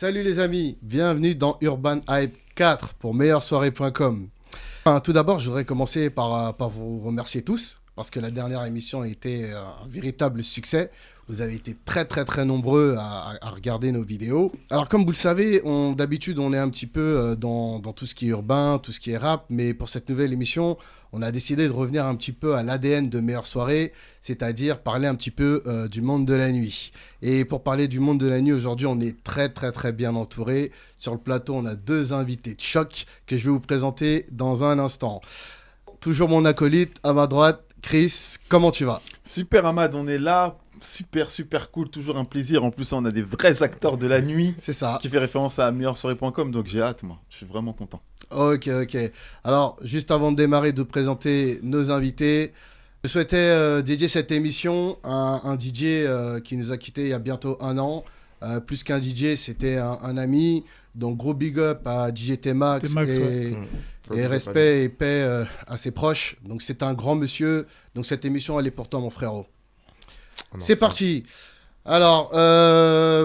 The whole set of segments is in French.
Salut les amis, bienvenue dans Urban Hype 4 pour meilleursoirée.com. Tout d'abord, je voudrais commencer par vous remercier tous parce que la dernière émission a été un véritable succès. Vous avez été très nombreux à regarder nos vidéos. Alors comme vous le savez, d'habitude on est un petit peu dans tout ce qui est urbain, tout ce qui est rap, mais pour cette nouvelle émission, on a décidé de revenir un petit peu à l'ADN de Meilleure Soirée, c'est-à-dire parler un petit peu du monde de la nuit. Et pour parler du monde de la nuit, aujourd'hui, on est très bien entouré. Sur le plateau, on a deux invités de choc que je vais vous présenter dans un instant. Toujours mon acolyte, à ma droite, Chris, comment tu vas? Super Ahmad, on est là, super cool, toujours un plaisir. En plus, on a des vrais acteurs de la nuit. C'est ça. Qui fait référence à meilleursoirée.com, donc j'ai hâte, moi. Je suis vraiment content. Ok. Alors, juste avant de démarrer, de présenter nos invités, je souhaitais dédier cette émission à un DJ qui nous a quittés il y a bientôt 1 an. Plus qu'un DJ, c'était un ami. Donc, gros big up à DJ T-Max et respect et paix à ses proches. Donc, c'est un grand monsieur. Donc, cette émission, elle est pour toi, mon frérot. C'est parti. Alors,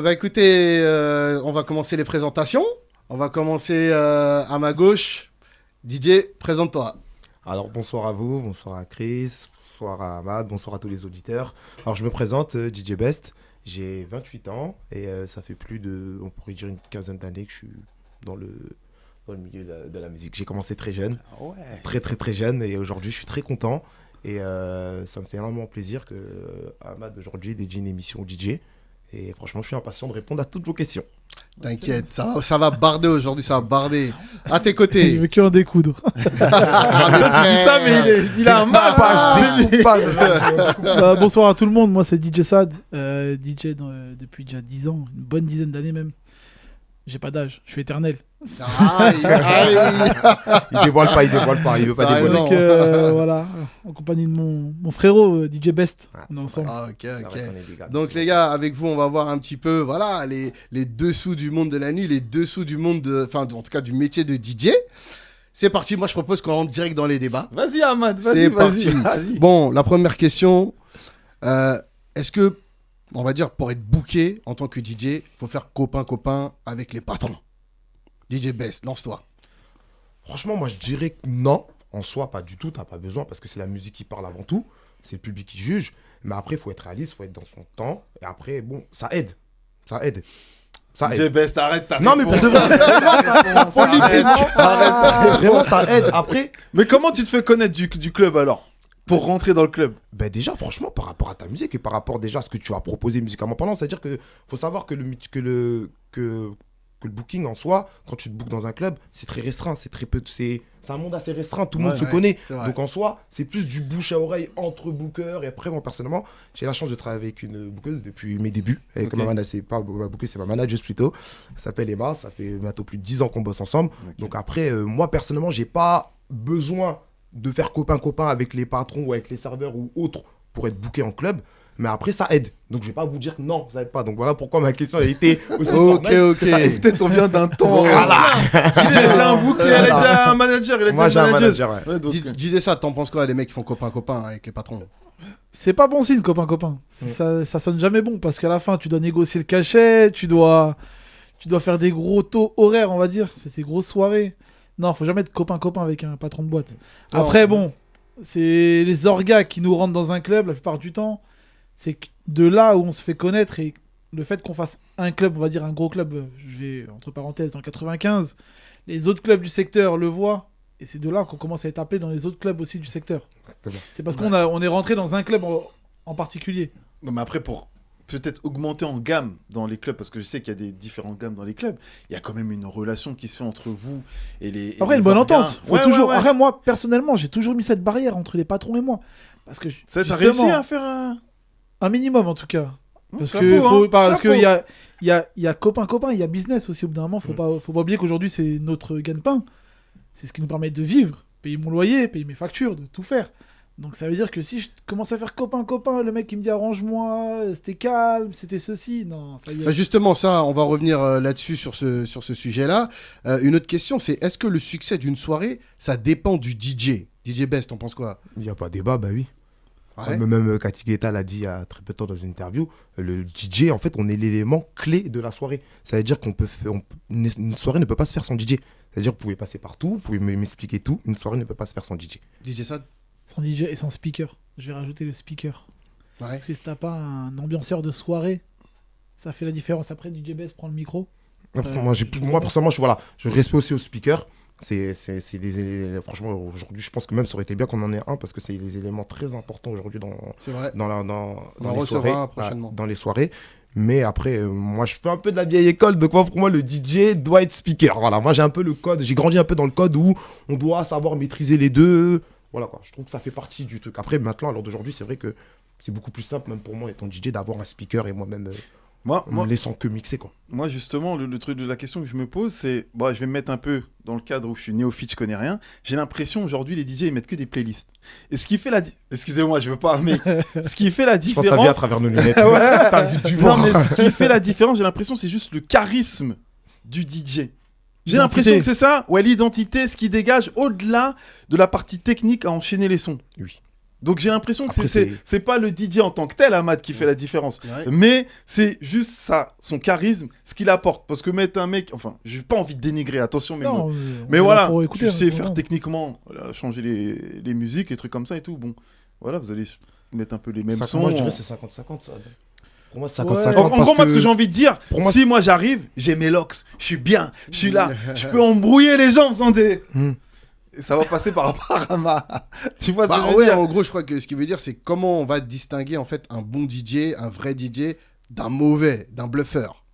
écoutez, on va commencer les présentations. On va commencer à ma gauche. DJ, présente-toi. Alors, bonsoir à vous, bonsoir à Chris, bonsoir à Ahmad, bonsoir à tous les auditeurs. Alors, je me présente, DJ Best. J'ai 28 ans et ça fait plus de, on pourrait dire, une quinzaine d'années que je suis dans le milieu de la musique. J'ai commencé très jeune, très jeune, et aujourd'hui, je suis très content. Et ça me fait énormément plaisir que Ahmad aujourd'hui dédie une émission DJ. Et franchement, je suis impatient de répondre à toutes vos questions. T'inquiète, ça va barder aujourd'hui, ça va barder. À tes côtés. Il veut que en découdre. Toi, tu dis ça, mais il a un masque. Bonsoir à tout le monde, moi c'est DJ Sad, DJ depuis déjà 10 ans, une bonne dizaine d'années même. J'ai pas d'âge, je suis éternel. Aïe. Il dévoile pas, il veut pas dévoiler. Donc voilà, en compagnie de mon frérot DJ Best, on est ensemble. Ok. Donc les gars, avec vous, on va voir un petit peu, voilà, les dessous du monde de la nuit, les dessous du monde, en tout cas du métier de DJ. C'est parti, moi je propose qu'on rentre direct dans les débats. Vas-y Ahmad, C'est parti. Bon, la première question, est-ce que, on va dire, pour être booké en tant que DJ, il faut faire copain avec les patrons? DJ Best, lance-toi. Franchement, moi je dirais que non. En soi, pas du tout, t'as pas besoin parce que c'est la musique qui parle avant tout. C'est le public qui juge. Mais après, il faut être réaliste, il faut être dans son temps. Et après, bon, ça aide. DJ Best, arrête ta Non, mais pour de vrai, vraiment, ça aide. Après, Mais comment tu te fais connaître du club alors? Pour rentrer dans le club? ben déjà, franchement, par rapport à ta musique et par rapport déjà à ce que tu as proposé musicalement parlant, c'est-à-dire que faut savoir que le booking en soi, quand tu te bookes dans un club, c'est très restreint, c'est un monde assez restreint, tout le monde se connaît. Donc en soi, c'est plus du bouche à oreille entre bookers. Et après, moi personnellement, j'ai la chance de travailler avec une bookeuse depuis mes débuts. Avec c'est pas ma bookeuse, c'est ma manageuse plutôt. Elle s'appelle Emma, ça fait bientôt plus de 10 ans qu'on bosse ensemble. Donc après, moi personnellement, j'ai pas besoin de faire copain avec les patrons ou avec les serveurs ou autres pour être booké en club. Mais après, ça aide. Donc, je vais pas vous dire que non, ça aide pas. Donc, voilà pourquoi ma question a été aussi formelle. Ok. Peut-être on vient d'un temps. Voilà. Si il a déjà un bouc, il a déjà un manager, il a Moi, j'ai déjà un un manager. manager, ouais. Disais ça, t'en penses quoi, les mecs qui font copain avec les patrons? C'est pas bon signe, copain. Ça sonne jamais bon parce qu'à la fin, tu dois négocier le cachet, tu dois faire des gros taux horaires, on va dire. C'est ces grosses soirées. Non, faut jamais être copain avec un patron de boîte. Après, bon, c'est les orgas qui nous rentrent dans un club la plupart du temps. C'est de là où on se fait connaître et le fait qu'on fasse un club, on va dire un gros club, je vais entre parenthèses dans le 95, les autres clubs du secteur le voient et c'est de là qu'on commence à être appelé dans les autres clubs aussi du secteur. C'est parce qu'on est rentré dans un club en particulier. Mais après, pour peut-être augmenter en gamme dans les clubs, parce que je sais qu'il y a des différentes gammes dans les clubs, il y a quand même une relation qui se fait entre vous et les. Après, et une les bonne orgas. entente. Faut toujours. Après, moi, personnellement, j'ai toujours mis cette barrière entre les patrons et moi. Parce que Ça, t'as réussi à faire un minimum en tout cas. Parce chapeau, qu'il y a copain, il y a business aussi au bout d'un moment. Faut pas oublier qu'aujourd'hui c'est notre gagne-pain. C'est ce qui nous permet de vivre, payer mon loyer, payer mes factures, de tout faire. Donc ça veut dire que si je commence à faire copain, le mec qui me dit arrange-moi, c'était calme, c'était ceci, non, ça y est. Justement, ça, on va revenir là-dessus sur ce sujet-là. Une autre question, c'est est-ce que le succès d'une soirée, ça dépend du DJ? DJ Best, t'en penses quoi? Il n'y a pas débat, bah oui. Ouais. Même Cathy Guetta l'a dit il y a très peu de temps dans une interview, le DJ, en fait, on est l'élément clé de la soirée. Ça veut dire une soirée ne peut pas se faire sans DJ. C'est-à-dire que vous pouvez passer partout, vous pouvez m'expliquer tout, une soirée ne peut pas se faire sans DJ. DJ Sad. Sans DJ et sans speaker. Je vais rajouter le speaker. Ouais. Parce que si t'as pas un ambianceur de soirée, ça fait la différence. Après, DJ Bess prend le micro. Moi, personnellement, je respecte aussi au speaker. Franchement, aujourd'hui, je pense que même ça aurait été bien qu'on en ait un parce que c'est des éléments très importants aujourd'hui C'est vrai. dans On en les recevra soirées. un prochainement. Dans les soirées. Mais après, moi, je fais un peu de la vieille école. Donc, pour moi, le DJ doit être speaker. Voilà, moi, j'ai un peu le code. J'ai grandi un peu dans le code où on doit savoir maîtriser les deux. Voilà, quoi. Je trouve que ça fait partie du truc. Après, maintenant, à l'heure d'aujourd'hui, c'est vrai que c'est beaucoup plus simple, même pour moi, étant DJ, d'avoir un speaker et moi-même, Moi, en me laissant que mixer, quoi. Moi, justement, le truc de la question que je me pose, c'est... Bon, je vais me mettre un peu dans le cadre où je suis néophyte, je connais rien. J'ai l'impression, aujourd'hui, les DJ, ils mettent que des playlists. Et ce qui fait Excusez-moi, je veux pas, mais... ce qui fait la Je pense que t'as vu à différence... travers nos lunettes. Ouais. T'as vu du Non, voir. mais ce qui fait la différence, j'ai l'impression, c'est juste le charisme du DJ. J'ai l'impression que c'est ça, ouais, l'identité, ce qui dégage au-delà de la partie technique à enchaîner les sons. Oui. Donc j'ai l'impression que Après, c'est pas le DJ en tant que tel, Ahmad, qui fait la différence. Ouais. Mais c'est juste ça, son charisme, ce qu'il apporte. Parce que mettre un mec... Enfin, j'ai pas envie de dénigrer, attention, mais, Non, mais on est voilà, là pour écouter, tu sais hein, faire vraiment. techniquement, voilà, changer les musiques, les trucs comme ça et tout. Bon, voilà, vous allez mettre un peu les mêmes sons. Moi, je dirais que c'est 50-50, ça. Pour moi, c'est 50-50. Ouais. En gros, moi, ce que j'ai envie de dire, pour moi, si moi j'arrive, j'ai mes locks, je suis bien, je suis là, je peux embrouiller les gens en faisant des... Et ça va passer par rapport à ma... Tu vois ce que je veux Ouais, dire? en gros, je crois que ce qu'il veut dire, c'est comment on va distinguer en fait un bon DJ, un vrai DJ, d'un mauvais, d'un bluffeur.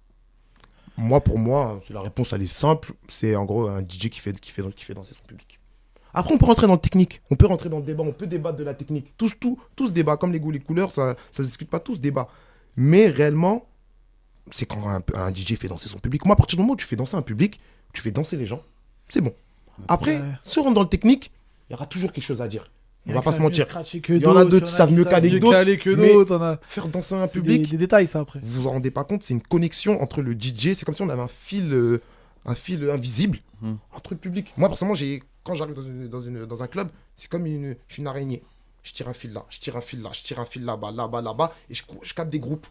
Pour moi, la réponse, elle est simple. C'est en gros un DJ qui fait danser son public. Après, on peut rentrer dans le technique. On peut rentrer dans le débat. On peut débattre de la technique. Tous débat. Comme les goûts, les couleurs, ça se discute pas, tous débat. Mais réellement, c'est quand un DJ fait danser son public. Moi, à partir du moment où tu fais danser un public, tu fais danser les gens, c'est bon. Après, Ouais. si on rentre dans le technique, il y aura toujours quelque chose à dire. On va pas se mentir. Il y en a d'autres qui savent mieux caler que d'autres, que mais d'autres. on a- Faire danser un C'est public, des détails, ça, après. vous vous en rendez pas compte, c'est une connexion entre le DJ, c'est comme si on avait un fil invisible entre le public. Moi, personnellement, quand j'arrive dans un club, c'est comme je suis une araignée. Je tire un fil là, je tire un fil là, je tire un fil là-bas, là-bas, là-bas, et je capte des groupes.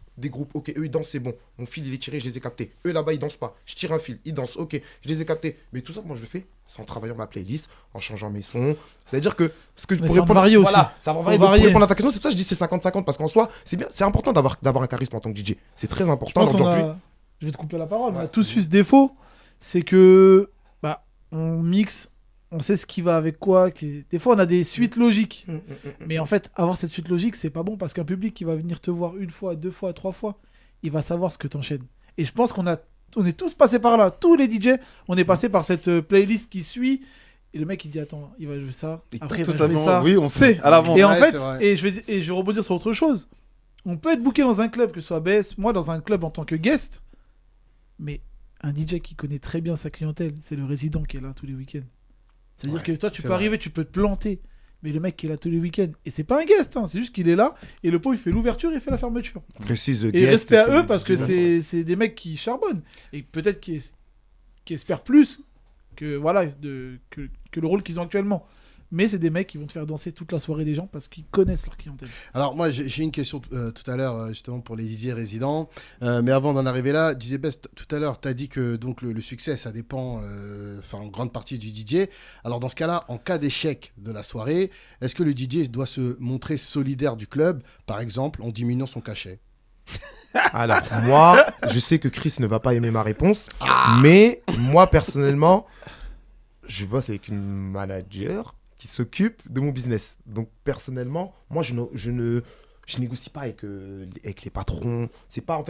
Ok, eux ils dansent, c'est bon. Mon fil il est tiré, je les ai captés. Eux là-bas ils dansent pas. Je tire un fil, ils dansent, ok, je les ai captés. Mais tout ça, moi je le fais, c'est en travaillant ma playlist, en changeant mes sons. C'est-à-dire que Mais pour ça va répondre, varier aussi. voilà, ça va varier. Faut Donc, pour varier. répondre à ta question, c'est pour ça que je dis c'est 50-50 parce qu'en soi, c'est bien, c'est important d'avoir un charisme en tant que DJ. C'est très Je important pense qu'on aujourd'hui. Je vais te couper la parole, mais on a tous eu ce défaut. C'est que, on mixe, on sait ce qui va avec quoi. Des fois, on a des suites logiques. Mais en fait, avoir cette suite logique, c'est pas bon parce qu'un public qui va venir te voir une fois, deux fois, trois fois, il va savoir ce que t'enchaînes. Et je pense on est tous passés par là. Tous les DJ, on est passés par cette playlist qui suit. Et le mec, il dit attends, il va jouer ça. Après, il va jouer ça. Oui, on sait à l'avance. Et en Ouais, fait, c'est vrai. et je vais rebondir sur autre chose. On peut être booké dans un club, que ce soit BS, moi dans un club en tant que guest, mais un DJ qui connaît très bien sa clientèle, c'est le résident qui est là tous les week-ends. C'est-à-dire Ouais, que toi, tu c'est peux vrai. arriver, tu peux te planter, mais le mec qui est là tous les week-ends, et c'est pas un guest, hein, c'est juste qu'il est là, et le pot il fait l'ouverture, il fait la fermeture. Précise Et respect à eux parce que c'est des mecs qui charbonnent, et peut-être qui espèrent plus que, voilà, que le rôle qu'ils ont actuellement. Mais c'est des mecs qui vont te faire danser toute la soirée des gens parce qu'ils connaissent leur clientèle. Alors moi j'ai une question tout à l'heure justement pour les DJ résidents, mais avant d'en arriver là, DJ Best, tout à l'heure tu as dit que donc le succès ça dépend en grande partie du DJ. Alors dans ce cas-là, en cas d'échec de la soirée, est-ce que le DJ doit se montrer solidaire du club, par exemple en diminuant son cachet? Alors, moi, je sais que Chris ne va pas aimer ma réponse, mais moi, personnellement, je bosse avec une manager qui s'occupe de mon business. Donc, personnellement, moi, je négocie pas avec les patrons. C'est pas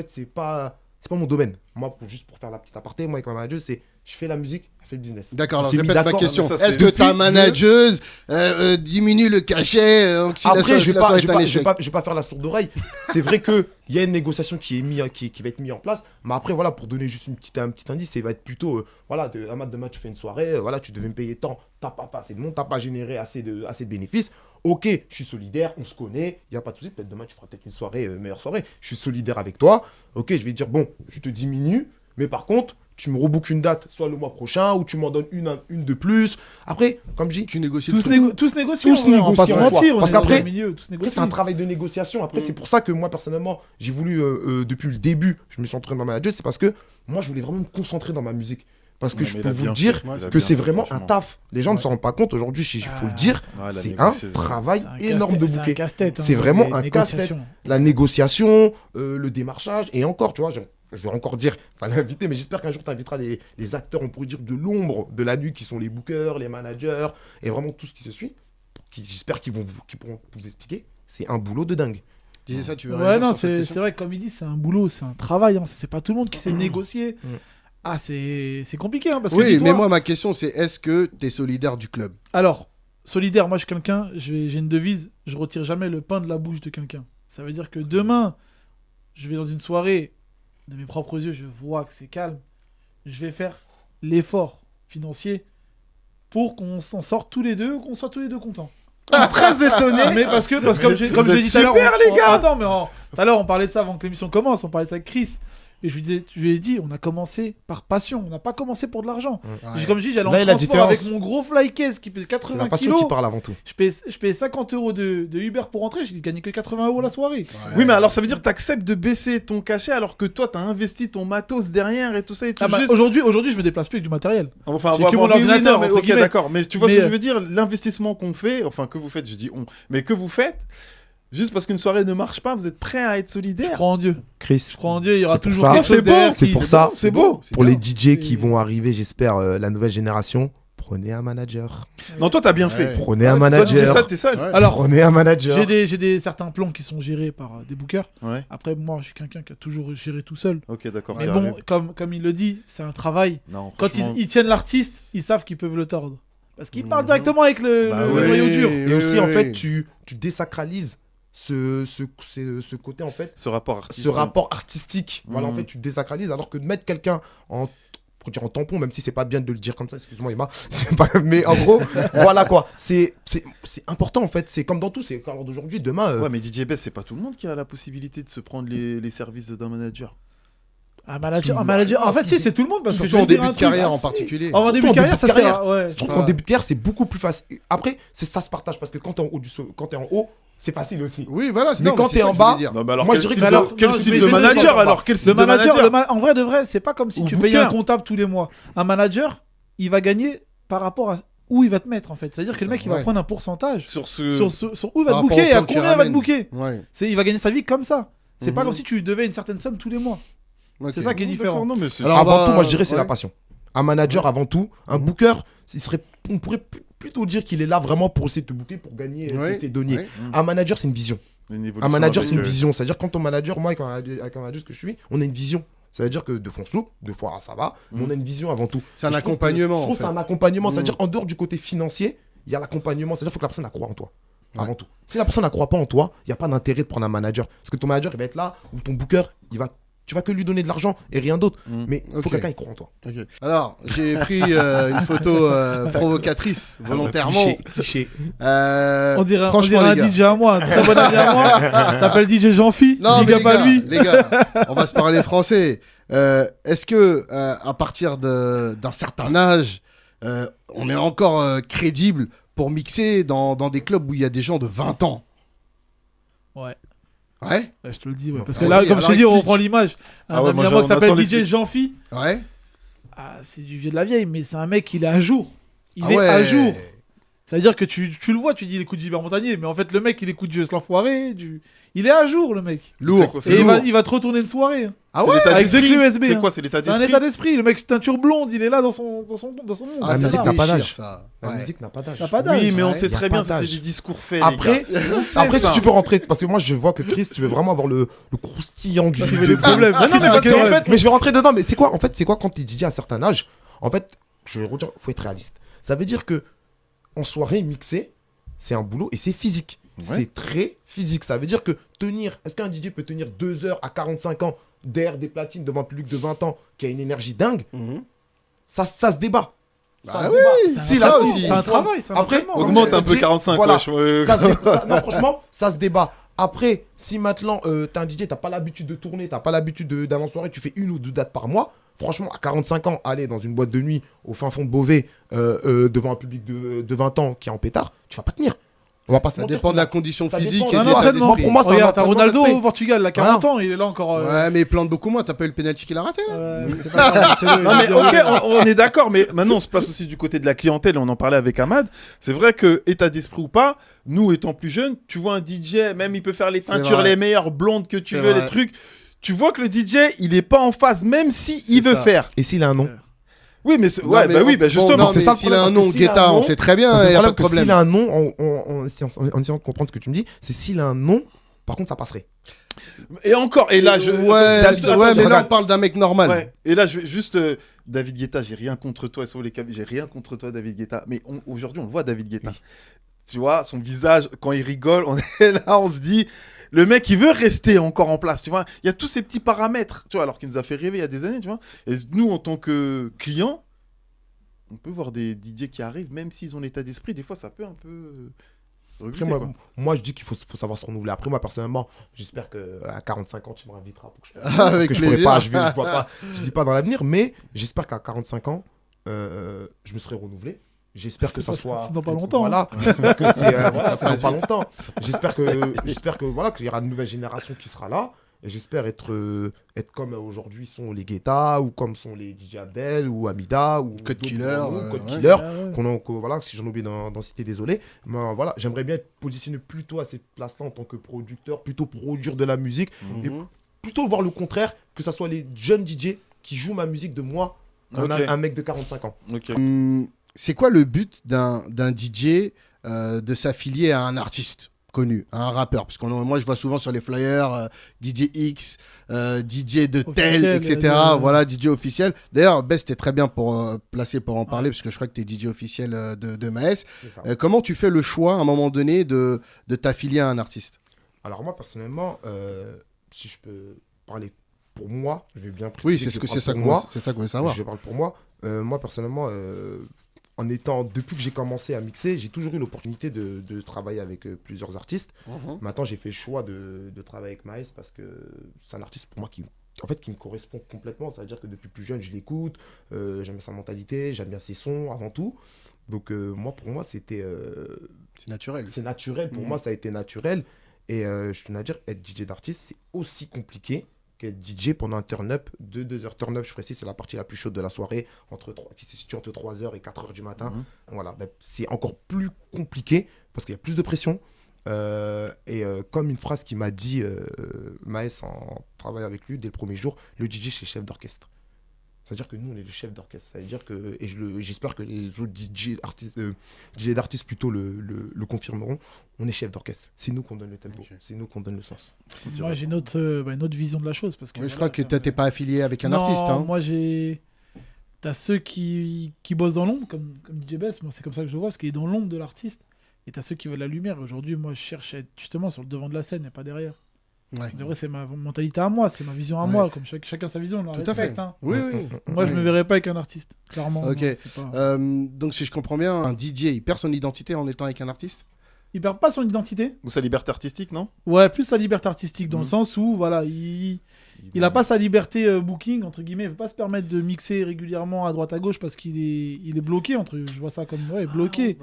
mon domaine. Moi, juste pour faire la petite aparté, moi, avec ma manager, je fais la musique, elle fait le business. D'accord, On alors s'est je mis répète ma d'accord, question. mais ça, Est-ce c'est que ta depuis manageuse diminue le cachet si la Après, je soirée est un vais échec? pas faire la sourde oreille. C'est vrai qu'il y a une négociation qui va être mise en place. Mais après, voilà, pour donner juste un petit indice, ça va être plutôt, demain, tu fais une soirée, tu devais me payer tant, t'as pas assez de monde, t'as pas généré assez de bénéfices. Ok, je suis solidaire, on se connaît, il n'y a pas de souci. Peut-être demain, tu feras peut-être une soirée, meilleure soirée. Je suis solidaire avec toi. Ok, je vais dire, bon, je te diminue, mais par contre, tu me rebookes une date, soit le mois prochain, ou tu m'en donnes une de plus. Après, comme je dis, Tu négocies Tous, le truc. tous négocient. Tous en vrai, on va pas se négocient en soi. mentir, on Parce est dans qu'après- un milieu, tous après, négocient. c'est un travail de négociation. Après, c'est pour ça que moi, personnellement, j'ai voulu, depuis le début, je me suis entraîné dans ma manager. C'est parce que moi, je voulais vraiment me concentrer dans ma musique. Parce que Ouais, je mais peux il a vous bien dire fait, il a que bien c'est fait, vraiment un franchement. taf. Les gens ne s'en rendent pas compte aujourd'hui, il faut le dire. Ouais, la C'est un négociation. travail C'est un énorme de casse-tête, c'est un bouquet. casse-tête, hein, C'est vraiment les un négociations. La négociation, le démarchage, et encore, tu vois, je vais encore dire, pas l'inviter, mais j'espère qu'un jour tu inviteras les acteurs, on pourrait dire, de l'ombre de la nuit, qui sont les bookers, les managers, et vraiment tout ce qui se suit. J'espère qu'ils pourront vous expliquer. C'est un boulot de dingue. Disais ça, tu veux Ouais, réagir non, sur cette c'est question vrai, comme il dit, c'est un boulot, c'est un travail. Hein. C'est pas tout le monde qui sait négocier. Mm. Ah, c'est compliqué. Hein, parce que Oui, dis-toi- mais moi, ma question, c'est est-ce que tu es solidaire du club? Alors, solidaire, moi je suis quelqu'un, j'ai une devise, je retire jamais le pain de la bouche de quelqu'un. Ça veut dire que demain, je vais dans une soirée, de mes propres yeux, je vois que c'est calme. Je vais faire l'effort financier pour qu'on s'en sorte tous les deux, qu'on soit tous les deux contents. Très étonné. Mais parce que comme je Vous l'ai êtes dit tout à l'heure, super, les gars. attends, mais tout à l'heure on parlait de ça avant que l'émission commence, on parlait de ça avec Chris. Et je lui ai dit, on a commencé par passion, on n'a pas commencé pour de l'argent. Ouais. Comme je dis, j'allais Là, en il y a la transport avec différence. mon gros fly case qui pèse C'est la 80 passion kilos. qui parle avant tout. Je paye 50 € de Uber pour rentrer, j'ai gagné que 80 € la soirée. Ouais. Oui, mais alors ça veut dire que t'acceptes de baisser ton cachet alors que toi t'as investi ton matos derrière et tout ça et tout. Ah bah, juste... aujourd'hui, je me déplace plus avec du matériel. Enfin, j'ai que mon ordinateur, mais entre ok, guillemets. d'accord. Mais tu vois Mais, ce que je veux dire, l'investissement qu'on fait, enfin que vous faites, je dis on, mais que vous faites, juste parce qu'une soirée ne marche pas, vous êtes prêt à être Je solidaire. crois en Dieu. Chris, Je crois en Dieu, il y aura C'est pour toujours ça. quelque chose C'est derrière beau, c'est qui- pour ça. C'est beau. C'est pour bien. les DJ qui Et- vont arriver, j'espère, la nouvelle génération, prenez un manager. Non, toi t'as bien Ouais. fait. Prenez un Toi, DJ manager. ça, t'es seul. Ouais. Alors, Prenez un manager. j'ai des certains plans qui sont gérés par des bookers. Ouais. Après, moi, je suis quelqu'un qui a toujours géré tout seul. Ok, d'accord. Mais t'y bon, arrives. comme il le dit, c'est un travail. Non, Quand franchement, ils tiennent l'artiste, ils savent qu'ils peuvent le tordre. Parce qu'ils parlent Mhm. directement avec le Bah le ouais. noyau dur. Et aussi, en fait, tu désacralises ce côté, en fait, ce rapport artistique. ce rapport artistique. Voilà, en Mhm. fait, tu désacralises, alors que de mettre quelqu'un pour dire en tampon, même si c'est pas bien de le dire comme ça, excuse-moi Emma, c'est pas... mais en gros, voilà quoi, c'est important en fait, c'est comme dans tout, c'est à l'heure d'aujourd'hui, demain, Ouais, mais DJ Best, c'est pas tout le monde qui a la possibilité de se prendre les services d'un manager. Un manager. En fait, si, c'est tout le monde. Parce que je Surtout vais en dire début un de truc. carrière en si. particulier. En début de en carrière, début ça de sert. carrière. Ouais. Je trouve Ouais. qu'en début de carrière, c'est beaucoup plus facile. Après, ça se partage parce que quand t'es en haut, quand t'es en haut, c'est facile aussi. Oui, voilà. Mais non, quand c'est t'es ça en que je voulais bas, dire. Non, mais alors Moi, quel je dirais style que de, alors, quel non, style mais de je vais manager dire, alors quel Le style de manager, manager en vrai de vrai, c'est pas comme si Ou tu payais booker. un comptable tous les mois. Un manager, il va gagner par rapport à où il va te mettre en fait. C'est-à-dire que le mec, il va Ouais. prendre un pourcentage sur ce. sur où il va Par te rapport booker au et à temps qu'il combien il va te ramène. booker. Ouais. Il va gagner sa vie comme ça. C'est pas Mhm. comme si tu lui devais une certaine somme tous les mois. Ok. C'est ça qui est Non, différent. d'accord, non, mais c'est- Alors, Avant on va- tout, moi je dirais c'est ouais. la passion. Un manager avant tout, un Mhm. booker, on pourrait plutôt dire qu'il est là vraiment pour essayer de te booker, pour gagner Ouais. ses deniers. Ouais. Un manager, c'est une vision. une évolution Un manager, c'est une avec, vision. C'est-à-dire quand ton manager, moi avec un manager que je suis, on a une vision. Ça veut dire que deux fois on se loupe, deux fois ça va, mais on a une vision avant tout. C'est un Et je trouve que- accompagnement, Je trouve en que c'est fait. un accompagnement. Mhm. C'est-à-dire en dehors du côté financier, il y a l'accompagnement. C'est-à-dire qu'il faut que la personne elle croit en toi. Ouais. Avant tout. Si la personne ne croit pas en toi, il n'y a pas d'intérêt de prendre un manager. Parce que ton manager, il va être là, ou ton booker, tu vas que lui donner de l'argent et rien d'autre. Mhm. Mais il faut Ok. que quelqu'un il croit en toi. Ok. Alors, j'ai pris une photo provocatrice, volontairement. Cliché. On dirait franchement, un les gars. DJ à moi, un très bon ami à moi. Ça s'appelle DJ Jean-Phi. Non, Big mais up à lui. les gars, on va se parler français. Est-ce que à partir d'un certain âge, on est encore crédible pour mixer dans des clubs où il y a des gens de 20 ans? Ouais. Ouais. Ouais, je te le dis, ouais. Non, Parce que vas-y, là, comme je alors te dis, on explique. reprend l'image. Un Ah ouais, ami moi, à moi qui on attend s'appelle les DJ expliques. Jean-Phi. Ouais. Ah, c'est du vieux de la vieille, mais c'est un mec, il est à jour. Il Ah est ouais. à jour. C'est-à-dire que tu le vois, tu dis il écoute Gilbert Montagnier, mais en fait, le mec, il écoute Juste l'Enfoiré. Il est à jour, le mec. Lourd. C'est Et il lourd. va te retourner une soirée. hein. Ah C'est ouais l'état avec deux d'esprit. clés USB, C'est hein. quoi? C'est l'état C'est un d'esprit. état d'esprit. Le mec, teinture blonde, il est là dans son monde. Ah, La ça musique n'a pas déchire, d'âge. ça. La Ouais. musique n'a pas d'âge. T'as pas d'âge. Oui, mais on Ouais. sait Y a très pas bien, ça, c'est d'âge. des discours faits. Après, les gars. On sait après ça. si tu veux rentrer, parce que moi je vois que Chris, tu veux vraiment avoir le croustillant du. Tu veux des problèmes. Non, mais parce que, en Ouais. fait, mais je vais rentrer dedans. Mais c'est quoi, en fait, c'est quoi quand t'es DJ à un certain âge? En fait, je vais redire, faut être réaliste. Ça veut dire que en soirée mixée, c'est un boulot et c'est physique. Ouais. C'est très physique. Ça veut dire que est-ce qu'un DJ peut tenir 2 heures à 45 ans derrière des platines devant un public de 20 ans qui a une énergie dingue? Mhm. Ça se débat. Bah Ça se oui, débat. c'est Si ça la- aussi. C'est un travail, c'est un Après, entraînement. comme Augmente j'ai un peu dit, 45, voilà. wesh, ouais. Non, franchement, ça se débat. Après, si maintenant t'es un DJ, t'as pas l'habitude de tourner, t'as pas l'habitude d'aller en soirée, tu fais une ou deux dates par mois, franchement, à 45 ans, aller dans une boîte de nuit au fin fond de Beauvais, devant un public de 20 ans qui est en pétard, tu vas pas tenir. On va pas se Ça mentir. dépend de la condition Ça physique dépend et d'un de l'état entraînement. d'esprit. Pour moi, c'est un Regarde, t'as entraînement Ronaldo respect. au Portugal, il a 40 ans, il est là encore. Ouais, mais il plante beaucoup moins. T'as pas eu le penalty qu'il a raté là C'est pas grave, c'est le- Non mais ok, on est d'accord, mais maintenant on se place aussi du côté de la clientèle, et on en parlait avec Ahmad. C'est vrai que, état d'esprit ou pas, nous étant plus jeunes, tu vois un DJ, même il peut faire les C'est teintures vrai. les meilleures blondes que tu C'est veux, vrai. les trucs. Tu vois que le DJ, il est pas en phase, même si il C'est veut ça. faire. Et s'il a un nom Oui, mais Non, ouais, mais bah oui, bon, bah justement. non, c'est mais ça le s'il a un problème, nom, parce que s'il a Guetta, un on nom, sait très bien, Parce que il le y a pas de problème, problème. que s'il a un nom, en essayant de comprendre ce que tu me dis, c'est s'il a un nom, par contre, ça passerait. Et encore, et là, je. Ouais, Attends, ouais, mais là regarde. on parle d'un mec normal. Ouais. Et là, je vais juste. David Guetta, j'ai rien contre toi, sur les j'ai rien contre toi, David Guetta. Mais aujourd'hui, on le voit, David Guetta. Tu vois, son visage, quand il rigole, on est là, on se dit. Le mec, il veut rester encore en place, tu vois. Il y a tous ces petits paramètres, tu vois, alors qu'il nous a fait rêver il y a des années, tu vois. Et nous, en tant que clients, on peut voir des DJ qui arrivent, même s'ils ont l'état d'esprit, des fois, ça peut un peu. Après, moi, je dis qu'il faut savoir se renouveler. Après, moi, personnellement, j'espère qu'à 45 ans, tu m'inviteras pour que je fasse. Avec Parce que je pourrais plaisir. pas, je vois pas, je dis pas dans l'avenir, mais j'espère qu'à 45 ans, je me serai renouvelé. J'espère que ça soit. c'est dans pas longtemps, Voilà. J'espère que voilà, c'est dans pas longtemps. J'espère que voilà, qu'il y aura une nouvelle génération qui sera là. Et j'espère être comme aujourd'hui sont les Guetta, ou comme sont les DJ Abdel, ou Amida, ou Code d'autres Killer, grands noms, Code ouais. Killer. Ouais. Voilà, si j'en oublie d'en citer, désolé. Mais voilà, j'aimerais bien être positionné plutôt à cette place-là en tant que producteur, plutôt produire de la musique, et Mhm. plutôt voir le contraire, que ce soit les jeunes DJ qui jouent ma musique de moi, un mec de 45 ans. Ok. C'est quoi le but d'un DJ de s'affilier à un artiste connu, à un rappeur? Parce que moi, je vois souvent sur les flyers DJ X, DJ de tel, Officiel, etc. Voilà, DJ officiel. D'ailleurs, Best est très bien placé pour en parler, parce que je crois que tu es DJ officiel de Maes. C'est ça. Comment tu fais le choix, à un moment donné, de t'affilier à un artiste? Alors moi, personnellement, si je peux parler pour moi, je vais bien Oui, préciser c'est ce que je c'est ça parle qu'on pour moi. c'est ça qu'on veut savoir. Je parle pour moi. Moi, personnellement, depuis que j'ai commencé à mixer, j'ai toujours eu l'opportunité de travailler avec plusieurs artistes. Mhm. Maintenant, j'ai fait le choix de travailler avec Maes parce que c'est un artiste pour moi qui me correspond complètement. C'est-à-dire que depuis plus jeune, je l'écoute, j'aime bien sa mentalité, j'aime bien ses sons avant tout. Donc, pour moi, c'était... C'est naturel. c'est naturel. Pour Mhm. moi, ça a été naturel. Et je tenais à dire, être DJ d'artiste, c'est aussi compliqué qu'être DJ pendant un turn-up de 2 heures. Turn-up, je précise, c'est la partie la plus chaude de la soirée, qui se situe entre 3h et 4h du matin. Mhm. Voilà, ben, c'est encore plus compliqué parce qu'il y a plus de pression. Comme une phrase qui m'a dit Maes en travaillant avec lui dès le premier jour, le DJ, c'est chef d'orchestre. C'est-à-dire que nous, on est le chef d'orchestre. C'est-à-dire que, et j'espère que les autres DJ d'artistes plutôt le confirmeront, on est chef d'orchestre. C'est nous qu'on donne le tempo, Ok. c'est nous qu'on donne le sens. Moi, j'ai une autre vision de la chose. Parce que, Oui, je crois que t'es pas affilié avec un Non, artiste. Hein. moi, t'as ceux qui bossent dans l'ombre, comme DJ Bess, moi c'est comme ça que je le vois, parce qu'il est dans l'ombre de l'artiste, et t'as ceux qui veulent la lumière. Aujourd'hui, moi je cherche à être justement sur le devant de la scène et pas derrière. Ouais. De vrai, c'est ma mentalité à moi, c'est ma vision à Ouais. moi, comme chacun sa vision, on la Tout à fait. respecte. Hein. Oui, oui. Moi je me verrais pas avec un artiste, clairement. Ok. non, c'est pas- Donc, si je comprends bien, un DJ, il perd son identité en étant avec un artiste? Il perd pas son identité, Ou sa liberté artistique, non? ouais, plus sa liberté artistique, dans Mhm. le sens où, voilà, il a pas sa liberté booking, entre guillemets, il veut pas se permettre de mixer régulièrement à droite à gauche parce il est bloqué, je vois ça comme, ouais, bloqué.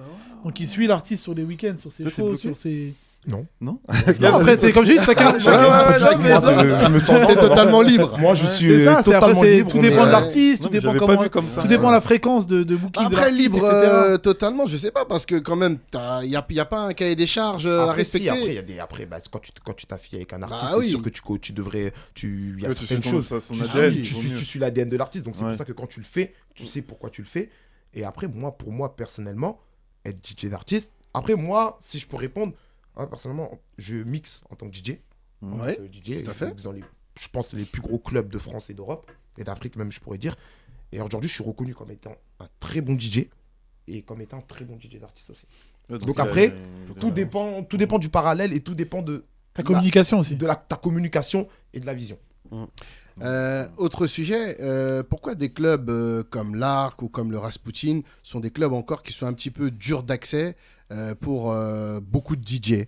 Donc il suit l'artiste sur les week-ends, sur ses Toi, t'es shows, bloqué sur ses... Non. Non, après, c'est comme je dis, chacun... Ouais, ouais, non, mais Moi, non. je me sens T'es totalement libre. Moi, je suis C'est ça, c'est après, totalement libre. tout on dépend est, de l'artiste, Non, tout mais dépend j'avais comment... pas vu comme ça. Tout dépend de la fréquence de booking de Après, l'artiste, libre etc. totalement, je sais pas, parce que quand même, il n'y a pas un cahier des charges à Après, si, respecter. quand tu t'affilies avec un artiste, Bah c'est oui. sûr que tu devrais. Il y a Ouais, tu certaines suis choses. son Tu ADN, suis, il vaut mieux. tu suis l'ADN de l'artiste, donc c'est Ouais. pour ça que quand tu le fais, tu sais pourquoi tu le fais. Et après, pour moi, personnellement, être DJ d'artiste. Après, moi, si je peux répondre, personnellement, je mixe en tant que DJ. Ouais, DJ, tout à je fait. mixe dans je pense, les plus gros clubs de France et d'Europe, et d'Afrique même, je pourrais dire. Et aujourd'hui, je suis reconnu comme étant un très bon DJ et comme étant un très bon DJ d'artiste aussi. Ouais, Donc il a- après, il a- Tout dépend du parallèle et tout dépend de Ta communication aussi. ta communication et de la vision. Autre sujet, pourquoi des clubs comme l'Arc ou comme le Rasputin sont des clubs encore qui sont un petit peu durs d'accès pour beaucoup de DJ?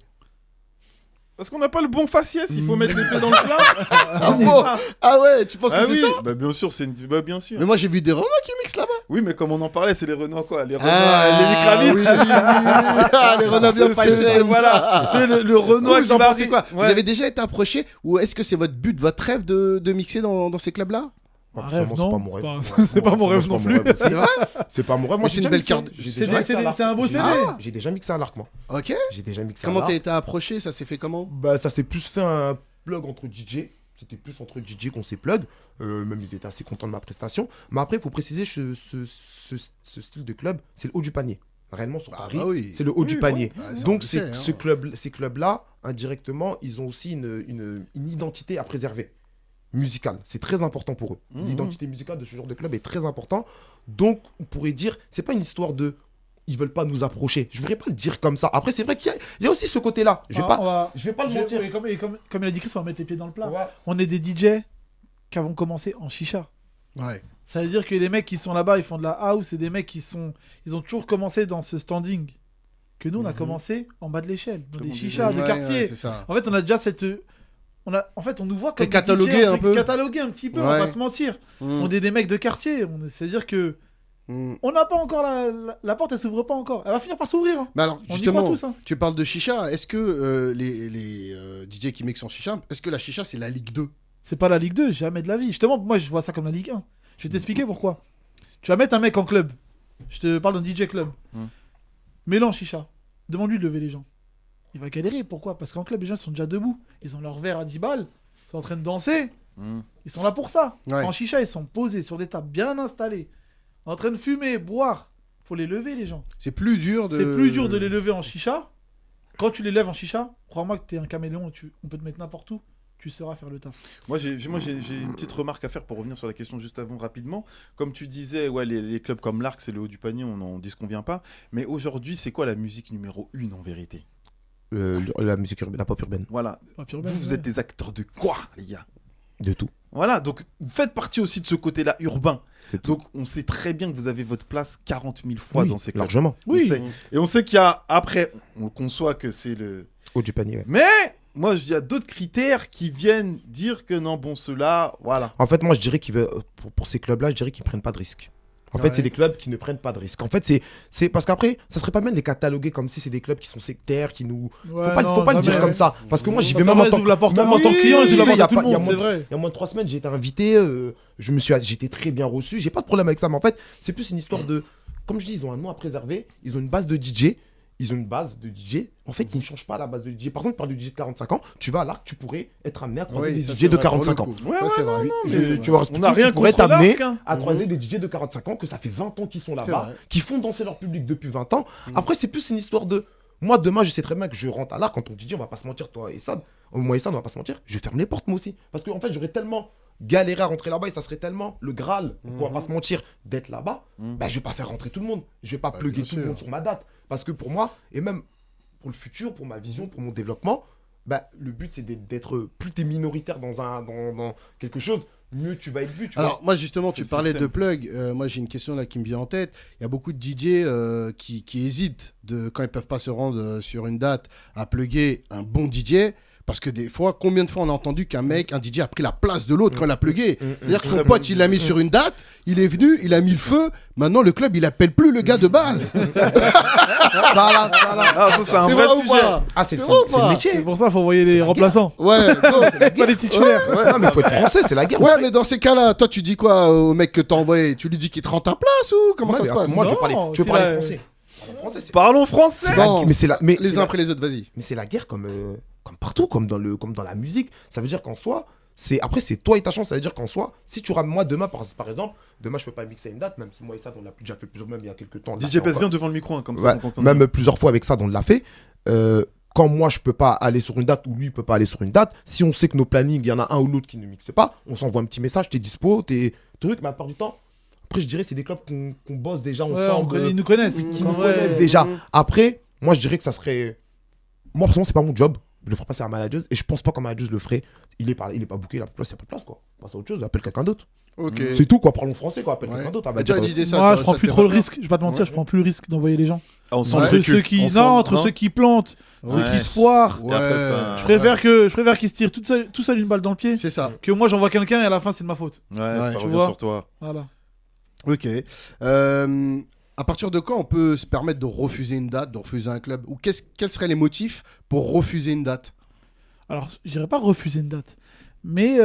Parce qu'on n'a pas le bon faciès, il faut mettre les pieds dans le plat. Ah bon? Ah ouais, tu penses que Ah c'est oui, ça? bah bien sûr, bah bien sûr. Mais moi j'ai vu des Renois qui mixent là-bas. Oui, mais comme on en parlait, c'est les Renois quoi? Les Renois, Ah, les Kravitz. Ah, les Renois bien C'est voilà, c'est le Renois Vous qui en va pensez quoi? Vous Ouais. avez déjà été approché ou est-ce que c'est votre but, votre rêve de mixer dans ces clubs-là? Ouais, Un rêve, personnellement, c'est non. pas mon rêve. C'est pas- c'est pas mon rêve non plus. aussi. C'est vrai? C'est pas mon rêve. Mais Moi, c'est j'ai une déjà belle mixé- carte. j'ai C'est déjà des- mixé à l'arc. c'est un beau J'ai- CD. J'ai déjà mixé à l'arc, moi. Ok. J'ai déjà mixé à Comment l'arc. t'as été approché? Ça s'est fait comment? Bah, ça s'est plus fait un plug entre DJ. C'était plus entre DJ qu'on s'est plug. Même ils étaient assez contents de ma prestation. Mais après, il faut préciser ce style de club, c'est le haut du panier. Réellement, sur Paris, bah oui. c'est le haut Oui, du ouais. panier. Ah, ça, on Donc, le sait, ces hein. clubs-là, indirectement, ils ont aussi une identité à préserver. Musicale. C'est très important pour eux. Mhm. L'identité musicale de ce genre de club est très important. Donc, on pourrait dire, c'est pas une histoire de ils veulent pas nous approcher. Je voudrais pas le dire comme ça. Après, c'est vrai il y a aussi ce côté-là. Je vais pas le mentir. Comme il a dit Chris, on va mettre les pieds dans le plat. Ouais. On est des DJ qui avons commencé en chicha. Ouais. Ça veut dire que les mecs qui sont là-bas, ils font de la house, et des mecs ils ont toujours commencé dans ce standing. Que nous, on a Mhm. commencé en bas de l'échelle, dans Comme des on chichas disait. de Ouais, quartier. ouais, c'est ça. En fait, on a déjà cette. En fait, on nous voit comme. T'es catalogué des DJ, un peu. Catalogué un petit peu, on va Ouais. pas se mentir. Mm. On est des mecs de quartier. C'est-à-dire que. Mm. On n'a pas encore la porte, elle s'ouvre pas encore. Elle va finir par s'ouvrir. Hein. Mais alors, On y justement, croit tous. Hein. tu parles de chicha. Est-ce que les DJ qui mixent en chicha, est-ce que la chicha c'est la Ligue 2? C'est pas la Ligue 2, jamais de la vie. Justement, moi, je vois ça comme la Ligue 1. Je vais t'expliquer pourquoi. Tu vas mettre un mec en club. Je te parle d'un DJ club. Mélange chicha. Demande-lui de lever les gens. Il va galérer. Pourquoi? Parce qu'en club, les gens sont déjà debout. Ils ont leur verre à 10 balles. Ils sont en train de danser. Ils sont là pour ça. Ouais. En chicha, ils sont posés sur des tables bien installées. En train de fumer, boire. Faut les lever, les gens. C'est plus dur de. C'est plus dur de les lever en chicha. Quand tu les lèves en chicha, crois-moi que t'es un caméléon. On peut te mettre n'importe où. Tu sauras faire le taf. Moi, j'ai une petite remarque à faire pour revenir sur la question juste avant rapidement. Comme tu disais, ouais, les clubs comme l'Arc, c'est le haut du panier, on n'en disconvient pas. Mais aujourd'hui, c'est quoi la musique numéro 1 en vérité? La musique urbaine, la pop urbaine. Voilà. Pas pire Vous, vous êtes des acteurs de quoi, les gars? De tout. Voilà, donc vous faites partie aussi de ce côté-là urbain. C'est tout. Donc on sait très bien que vous avez votre place 40 000 fois Oui, dans ces clubs. largement. Oui. On sait. Et on sait qu'il y a, après, on conçoit que c'est le... Haut du panier, ouais. Mais moi, il y a d'autres critères qui viennent dire que non, bon, ceux-là, voilà. En fait, moi, je dirais pour ces clubs-là, je dirais qu'ils prennent pas de risques. En Ouais. fait, c'est des clubs qui ne prennent pas de risques. En fait, c'est parce qu'après, ça serait pas mal de les cataloguer comme si c'est des clubs qui sont sectaires, qui nous. Ouais, Faut pas le dire jamais. comme ça. Parce que moi, j'y vais Ça même en ils tant ouvrent la porte même en tant que client, ils ouvrent la porte à tout le monde, c'est il vrai. y a moins de 3 semaines, j'ai été invité, j'étais très bien reçu, j'ai pas de problème avec ça. Mais en fait, c'est plus une histoire de. Comme je dis, ils ont un nom à préserver, ils ont une base de DJ. En fait, ils ne changent pas la base de DJ. Par contre, tu parles de DJ de 45 ans, tu vas à l'Arc, tu pourrais être amené à croiser Oui, des ça, DJ c'est de vrai, pour 45 le ans. coup. Ouais, Ça, ouais, c'est vrai. Oui, C'est vrai. tu vas On n'a rien tu pourrais contre t'amener l'Arc, hein. à croiser des DJ de 45 ans, que ça fait 20 ans qu'ils sont C'est là-bas, vrai. qui font danser leur public depuis 20 ans. Après, c'est plus une histoire de. Moi, demain, je sais très bien que je rentre à l'Arc, quand on DJ, on va pas se mentir, toi et Sad. Moi et Sad, on va pas se mentir, je ferme les portes, moi aussi. Parce qu'en fait, j'aurais tellement galéré à rentrer là-bas et ça serait tellement le Graal, on va pas se mentir, d'être là-bas. Bah, je vais pas faire rentrer tout le monde. Je vais pas plugger bien tout le sûr. monde sur ma date. Parce que pour moi, et même pour le futur, pour ma vision, pour mon développement, bah, le but, c'est d'être. Plus t'es minoritaire dans quelque chose, mieux tu vas être vu. Tu vois. Alors, moi, justement, tu C'est le parlais de système. plug. Moi, j'ai une question là qui me vient en tête. Il y a beaucoup de DJ qui hésitent, quand ils peuvent pas se rendre sur une date, à plugger un bon DJ. Parce que des fois, combien de fois on a entendu qu'un DJ a pris la place de l'autre quand il a plugué? C'est-à-dire que son Très pote, bon. il l'a mis sur une date, il est venu, il a mis le feu. Maintenant, le club, il appelle plus le gars de base. ça là. Ah, ça, c'est un C'est vrai vrai ou sujet. pas? Ah, c'est C'est vrai ou le pas métier. C'est pour ça qu'il faut envoyer les la remplaçants. Ouais, non, Pas les titulaires. Non, mais il faut être français, c'est la guerre. Ouais, mais dans ces cas-là, toi, tu dis quoi au mec que t'as envoyé? Tu lui dis qu'il te rend ta place ou comment Ouais, ça mais se passe? Moi, Non, tu veux c'est parler la- français. Parler français, c'est Parlons français. c'est la- Bon. mais c'est la- mais Les c'est uns la- après les autres, vas-y. Mais c'est la guerre comme partout, comme dans la musique. Ça veut dire qu'en soi, après c'est toi et ta chance. Ça veut dire qu'en soi, si tu ramènes moi demain, par exemple, demain je peux pas mixer une date, même si moi et ça on l'a déjà fait plusieurs, même il y a quelques temps. on l'a DJ fait pèse encore. bien devant le micro, hein, comme ça. Ouais, on t'entend même bien. plusieurs fois avec ça, on l'a fait. Quand moi je peux pas aller sur une date ou lui il peut pas aller sur une date, si on sait que nos plannings, il y en a un ou l'autre qui ne mixe pas, on s'envoie un petit message, t'es dispo, t'es truc, mais à part du temps. Après je dirais c'est des clubs qu'on bosse déjà Ouais, ensemble, ils nous connaissent. qui En nous vrai, connaissent déjà. Après, moi je dirais que ça serait. Moi personnellement c'est pas mon job. Je le ferai passer à la manageuse et je pense pas qu'un manageuse le ferait. Il est pas booké, il a pas de place, quoi. Passe à autre chose, appelle quelqu'un d'autre. Ok. C'est tout, quoi. Parlons français, quoi. Appelle Ouais. quelqu'un d'autre. Ah, tu as dit ça. Moi, toi, je prends ça plus te trop le fait risque. Je vais pas te mentir, Ouais. je prends plus le risque d'envoyer les gens. Ah, on sent Ouais. le Entre vécu. ceux qui, On sent- non, entre hein. ceux qui plantent, Ouais. ceux qui se foirent. Ouais. Et après, ça- Je préfère qu'ils se tirent tout seul une balle dans le pied C'est ça. que moi j'envoie quelqu'un et à la fin c'est de ma faute. Ouais, Ouais. ça Tu revient vois. sur toi. Voilà. Ok. À partir de quand on peut se permettre de refuser une date, de refuser un club? Ou quels seraient les motifs pour refuser une date? Alors, je dirais pas refuser une date, mais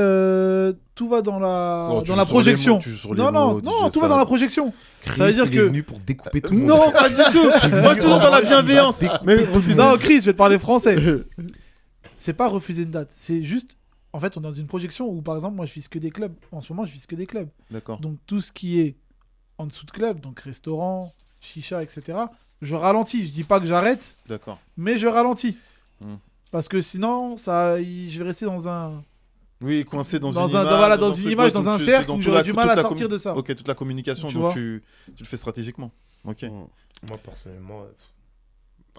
tout va dans la Oh, tu dans joues la sur projection. les mots, tu joues sur les Non, non, mots, non, DJ tout va dans la projection. Chris, Ça veut dire il est que- venu pour découper tout le monde. Non, pas du tout. Moi, toujours dans la bienveillance. Mais refuser. Non, Chris, je vais te parler français. C'est pas refuser une date, c'est juste. En fait, on est dans une projection où, par exemple, moi, je vise que des clubs. En ce moment, je vise que des clubs. D'accord. Donc, tout ce qui est en dessous de club, donc restaurant, chicha, etc., je ralentis. Je dis pas que j'arrête, D'accord. mais je ralentis. Hmm. Parce que sinon, je vais rester dans un. Oui, coincé dans Dans une un- image. voilà, dans dans un une truc, image, ouais, dans donc un tu- cercle dans où toute j'aurais la- du mal toute à la sortir de ça. Ok, toute la communication, Tu donc vois. tu le fais stratégiquement. Ok. Moi, personnellement.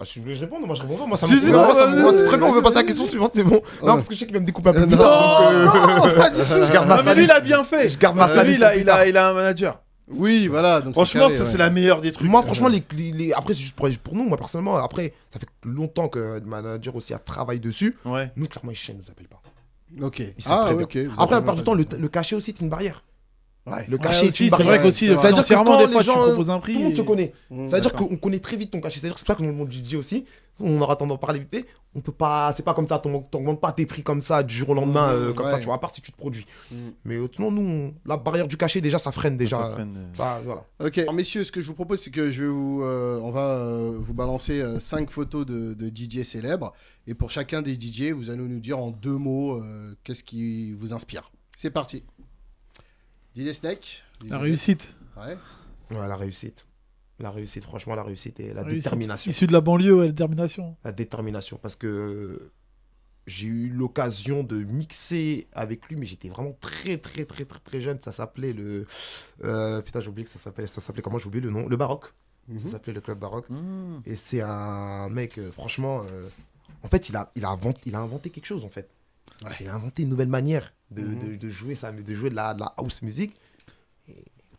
Si je voulais répondre, moi je réponds pas. Moi, ça Si, me si, moi, non, ça me- vas-y, moi, c'est vas-y, très bien, on veut vas-y, passer à la vas-y. question suivante, c'est bon. Non, parce que je sais qu'il va me découper un peu plus Non, tard. Je garde ma Ah, mais lui, il a bien fait. Je garde ma Lui, salute. il a un manager. Oui, voilà. Donc Franchement, carré, ça, ouais. c'est la meilleure des trucs. Moi, franchement, après, c'est juste pour nous. Moi, personnellement, après, ça fait longtemps que le manager aussi a travaillé dessus. Ouais. Nous, clairement, les chaînes ne nous appellent pas. Ok. Ils savent très bien. ok. Vous Après, la avez plupart du temps, vraiment le cachet aussi est une barrière. Ouais. Le Ouais, cachet est aussi, une c'est vrai barrière. qu'aussi, Ça veut dire que financièrement, quand des les fois, gens- tu proposes un prix. Tout le monde se et- connaît. Mm. Ça veut dire D'accord. qu'on connaît très vite ton cachet. C'est-à-dire que c'est pas comme dans le monde du DJ aussi. On aura tendance à parler vite fait. On peut pas. C'est pas comme ça. T'augmentes pas tes prix comme ça du jour au lendemain. Comme ça, Ouais. tu vois, à part si tu te produis. Mm. Mais sinon, nous, la barrière du cachet, déjà, ça freine déjà. Ça freine, Ça, voilà. Ok, alors, messieurs, ce que je vous propose, c'est que on va vous balancer 5 photos de DJ célèbres. Et pour chacun des DJ, vous allez nous dire en 2 mots qu'est-ce qui vous inspire. C'est parti. DJ Snake. La réussite. Ouais. Ouais, la réussite. La réussite, franchement, la réussite et la Réussite. détermination. Issu de la banlieue, ouais, la détermination. La détermination. Parce que j'ai eu l'occasion de mixer avec lui, mais j'étais vraiment très jeune. Ça s'appelait le. Putain, j'ai oublié que ça s'appelait comment? J'ai oublié le nom. Le Baroque. Ça Mhm. s'appelait le Club Baroque. Mmh. Et c'est un mec, franchement. En fait, il a inventé quelque chose, en fait. Ouais. Il a inventé une nouvelle manière Mhm. de jouer ça, de jouer de la house music.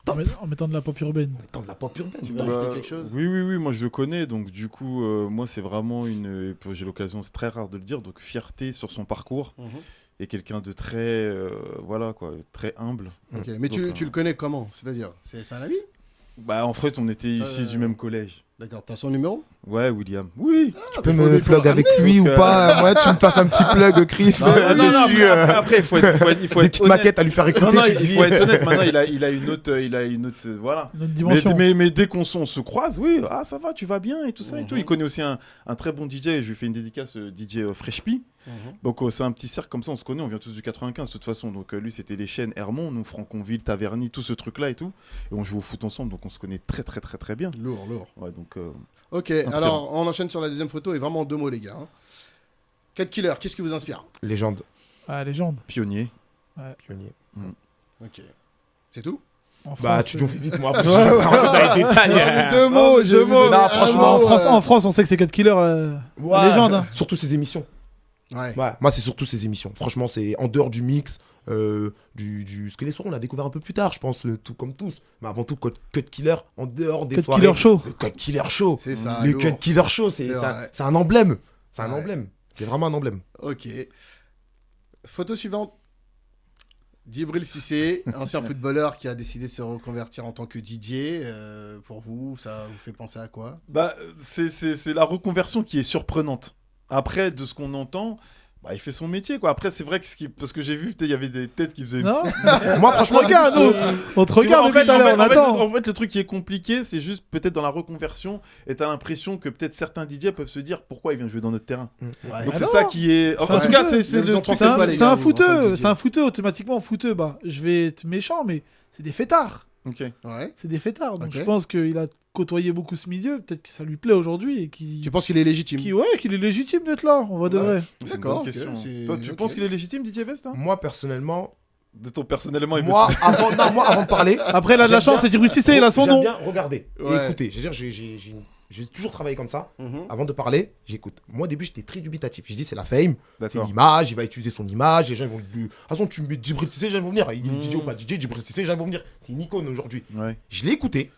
En mettant de la pop urbaine. En étant de la pop urbaine. Tu veux ajouter quelque chose? Oui, moi je le connais, donc du coup, moi c'est vraiment j'ai l'occasion, c'est très rare de le dire, donc fierté sur son parcours, Mhm. et quelqu'un de très, voilà quoi, très humble. Ok, mais Donc, tu le connais comment? C'est-à-dire, c'est un ami? Bah en fait, on était issus du même collège. D'accord, t'as son numéro? Ouais, William. Oui. Tu peux me plug avec lui Donc, ou pas? Moi, tu me fasses un petit plug, Chris. Non, non, dessus, après, il faut être des petites honnête. maquettes à lui faire écouter. Non, non, tu il dis. faut être honnête. Maintenant, il a une autre, voilà. Une autre dimension. Mais dès qu'on se croise, oui, ah ça va, tu vas bien et tout ça et tout. Il connaît aussi un très bon DJ. Je lui fais une dédicace, DJ Fresh P. Donc c'est un petit cercle comme ça, on se connaît, on vient tous du 95 de toute façon. Donc lui c'était les chaînes Hermont, nous Franconville, Taverny, tout ce truc là et tout. Et on joue au foot ensemble, donc on se connaît très bien. Lourd. Ouais, donc Ok, Inspirant. alors on enchaîne sur la deuxième photo et vraiment en 2 mots, les gars. hein. Cut Killer, qu'est-ce qui vous inspire? Légende. Ah, légende. pionnier. Pionnier. Ok. C'est tout? En Bah, France, tu nous fais vite, moi. Après, Deux mots, j'ai vu Non, un franchement, mot, en France, on sait que c'est Cut Killer. Légende. Hein. Surtout ses émissions. Ouais. Ouais, moi, c'est surtout ses émissions. Franchement, c'est en dehors du mix, ce que les soirs, on l'a découvert un peu plus tard, je pense, tout comme tous. Mais avant tout, Cut Killer, en dehors des Cut soirées. Killer Show. Le Cut Killer Show. C'est ça. Le lourd. Cut Killer Show, C'est c'est vrai. un emblème. C'est un Ouais. emblème. C'est vraiment un emblème. Ok. Photo suivante. Djibril Cissé, ancien footballeur qui a décidé de se reconvertir en tant que DJ. Pour vous, ça vous fait penser à quoi? Bah c'est la reconversion qui est surprenante. Après de ce qu'on entend, bah, il fait son métier quoi. Après c'est vrai que parce que j'ai vu il y avait des têtes qui faisaient. Non Moi, franchement, Regarde, on te Tu vois, regarde en depuis fait, tout à l'heure, on attend. en fait, le truc qui est compliqué, c'est juste peut-être dans la reconversion, et t'as l'impression que peut-être certains DJ peuvent se dire pourquoi il vient jouer dans notre terrain. Ouais. Donc Ah c'est non. ça qui est. En C'est un tout cas, footeux. c'est Vous le en truc. pensez quoi, les C'est gars, un vous, en tant que fouteux, DJ? c'est un fouteux, automatiquement fouteux. Bah, je vais être méchant, mais c'est des fêtards. Ok. Ouais. C'est des fêtards. Donc Ok. je pense qu'il a côtoyé beaucoup ce milieu. Peut-être que ça lui plaît aujourd'hui et Tu penses qu'il est légitime? qu'il est légitime d'être là. On va de Ouais. vrai. C'est une D'accord, bonne ok, question. c'est- Toi, tu ok. penses qu'il est légitime, DJ Best hein Moi, personnellement, De ton personnellement, il peut moi, te- avant de parler, Après, il a de la J'aime chance, bien- c'est Djibril Cissé, il a son j'aime nom. bien regarder et Ouais. écouter. Je veux dire, j'ai J'ai toujours travaillé comme ça. Mhm. Avant de parler, j'écoute. Moi, au début, j'étais très dubitatif. Je dis, c'est la fame, c'est D'accord. l'image, il va utiliser son image. Les gens ils vont lui. De toute façon, tu me mets Djibril Cissé, les gens vont venir. Il est DJ ou pas DJ, Djibril Cissé, les gens vont venir. C'est une icône aujourd'hui. Ouais. Je l'ai écouté.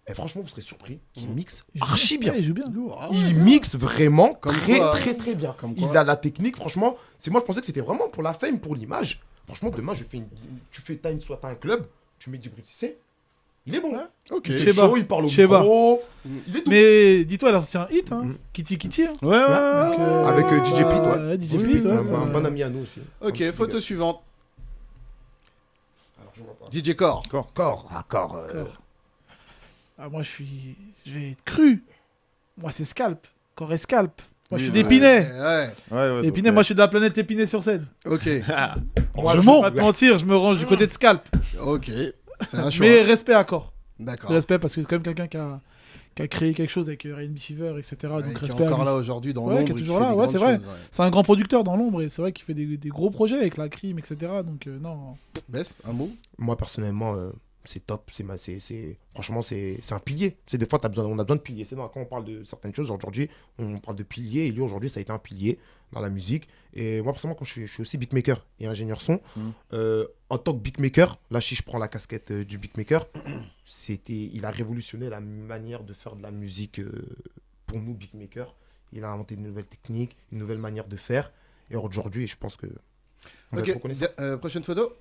Et franchement, vous serez surpris. Il mixe archi bien. Ouais, il joue bien. Lourd, ah ouais. Il mixe vraiment Comme très, quoi. très, très bien. Comme Il quoi. a la technique, franchement. Moi, je pensais que c'était vraiment pour la fame, pour l'image. Franchement, demain, t'as un club, tu mets Djibril Cissé. Il est bon. Ok. Il Je fait sais pas. chaud, il parle au Je sais pas. micro. Il est tout. Mais dis-toi, là, c'est un hit, hein. Mhm. Kitty Kitty. Hein. Ouais, Donc, Avec DJ Pete, ouais. DJ Oui, Pete, ouais. un ça- bon ami à nous aussi. Ok, photo suivante. Alors, je vois pas. DJ Core. Corps. Ah, corps. Ah, moi, je vais être cru. Moi, c'est Scalp. Corps et Scalp. Moi, je suis Oui, d'Épinay. Ouais. ouais. Épinay, moi, je suis de la planète Épinay sur scène. Ok. Moi, Je je vais monte. pas te mentir, je me range du côté de Scalp. Ok. C'est un choix. Mais respect à Corps. D'accord. Respect parce que c'est quand même quelqu'un qui a créé quelque chose avec Rain Fever, etc. Ouais, Donc qui est respect à encore lui. là aujourd'hui dans Ouais, l'ombre. qui est et toujours fait là, des ouais, grandes c'est vrai. choses, ouais. C'est un grand producteur dans l'ombre et c'est vrai qu'il fait des gros projets avec la crime, etc. Donc non. Best, un mot. Moi, personnellement, c'est top. Franchement, c'est un pilier. C'est des fois, on a besoin de piliers. C'est quand on parle de certaines choses, aujourd'hui, on parle de piliers. Et lui, aujourd'hui, ça a été un pilier dans la musique. Et moi, personnellement, comme je suis aussi beatmaker et ingénieur son, en tant que beatmaker, là, si je prends la casquette du beatmaker, il a révolutionné la manière de faire de la musique pour nous, beatmakers. Il a inventé une nouvelle technique, une nouvelle manière de faire. Et aujourd'hui, je pense que. on va être Ok. reconnaissant. Prochaine photo.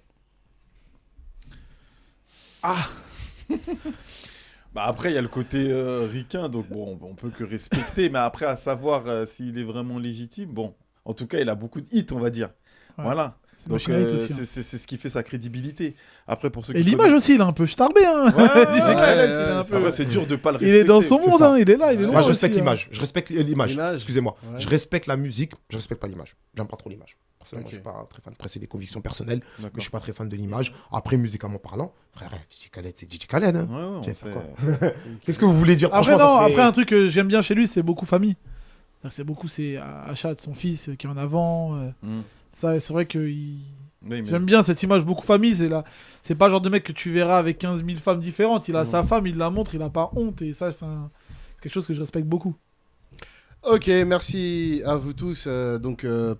Bah après, il y a le côté ricain, donc bon, on peut que respecter, mais après, à savoir s'il est vraiment légitime, bon, en tout cas, il a beaucoup de hits, on va dire. Ouais. Voilà. C'est Donc, machine à hit aussi, hein. c'est ce qui fait sa crédibilité. Après, pour ceux qui Et l'image aussi, il est un peu starbé. Hein. Ouais, DJ ouais, Khaled, il est ouais, un c'est peu- Après, c'est dur de pas le Il respecter. est dans son c'est monde, ça. hein, il est là, il est Moi, loin je respecte aussi, hein. l'image. Je respecte l'image. L'image. Excusez-moi. Ouais. Je respecte la musique. Je respecte pas l'image. J'aime pas trop l'image. Personnellement, Ok. je suis pas très fan. Après, c'est des convictions personnelles. Mais D'accord. je suis pas très fan de l'image. Après, musicalement parlant, frère, DJ Khaled, c'est DJ Khaled. Hein. Ouais, ouais, on Tiens, sait. Qu'est-ce que vous voulez dire? Après, Franchement, non, ça serait- après, un truc que j'aime bien chez lui, c'est beaucoup famille. C'est Achat, son fils, qui est en avant. Ça, c'est vrai que Oui, mais- j'aime bien cette image, beaucoup famille. C'est pas le genre de mec que tu verras avec 15 000 femmes différentes. Il a sa femme, il la montre, il a pas honte. Et ça, c'est quelque chose que je respecte beaucoup. Ok, merci à vous tous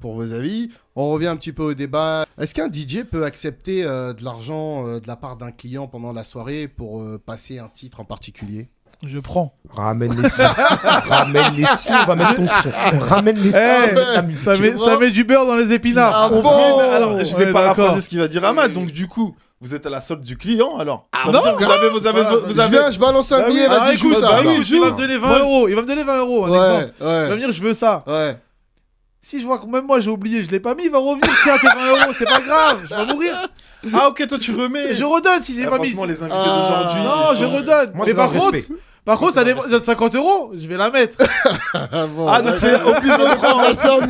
pour vos avis. On revient un petit peu au débat. Est-ce qu'un DJ peut accepter de l'argent de la part d'un client pendant la soirée pour passer un titre en particulier? Je prends. Ramène les sous. Ramène les sous. On va mettre ton son. Ramène les sous. Eh, on va mettre ta musique. Ça met du beurre dans les épinards. Ah On bon prend. Alors, je Ouais, vais paraphraser d'accord. ce qu'il va dire Ahmad. Donc, du coup, vous êtes à la solde du client, alors. Ça veut non, dire que vous avez, Je viens, je balance un Bah oui, billet, bah vas-y, joue écoute, ça. bah alors. oui, il va me donner 20 euros. Il va me donner 20 euros, un exemple. Il va me Ouais, dire, je veux ça. ouais. Si je vois que même moi j'ai oublié, je l'ai pas mis, il va revenir. Tiens, tes 20 euros, c'est pas grave, je vais mourir. Ah, ok, toi, tu remets. Je redonne si j'ai Ah, pas mis. franchement, les invités Ah. d'aujourd'hui. Non, ils je sont- redonne. Moi, Mais c'est dans par le contre, respect. ça dépend. 50 euros, je vais la mettre. Ah, bon, Ah, donc c'est au plus on prend. la somme.